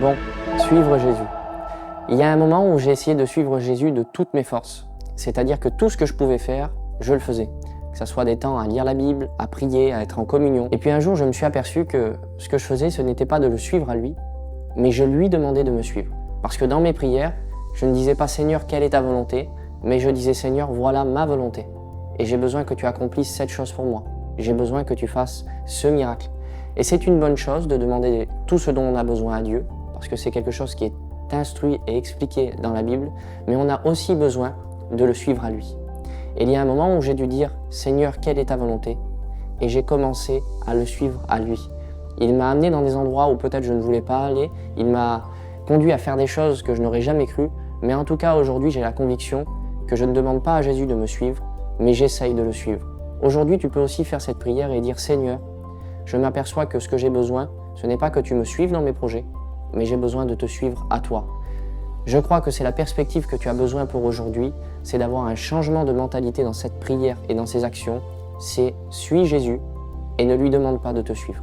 Bon, suivre Jésus. Il y a un moment où j'ai essayé de suivre Jésus de toutes mes forces. C'est-à-dire que tout ce que je pouvais faire, je le faisais. Que ce soit des temps à lire la Bible, à prier, à être en communion. Et puis un jour, je me suis aperçu que ce que je faisais, ce n'était pas de le suivre à lui, mais je lui demandais de me suivre. Parce que dans mes prières, je ne disais pas « Seigneur, quelle est ta volonté ?» mais je disais « Seigneur, voilà ma volonté. Et j'ai besoin que tu accomplisses cette chose pour moi. J'ai besoin que tu fasses ce miracle. » Et c'est une bonne chose de demander tout ce dont on a besoin à Dieu, parce que c'est quelque chose qui est instruit et expliqué dans la Bible, mais on a aussi besoin de le suivre à lui. Et il y a un moment où j'ai dû dire « Seigneur, quelle est ta volonté ?» Et j'ai commencé à le suivre à lui. Il m'a amené dans des endroits où peut-être je ne voulais pas aller, il m'a conduit à faire des choses que je n'aurais jamais cru, mais en tout cas aujourd'hui j'ai la conviction que je ne demande pas à Jésus de me suivre, mais j'essaye de le suivre. Aujourd'hui tu peux aussi faire cette prière et dire « Seigneur, je m'aperçois que ce que j'ai besoin, ce n'est pas que tu me suives dans mes projets, mais j'ai besoin de te suivre à toi. » Je crois que c'est la perspective que tu as besoin pour aujourd'hui, c'est d'avoir un changement de mentalité dans cette prière et dans ces actions. C'est « suis Jésus » et ne lui demande pas de te suivre.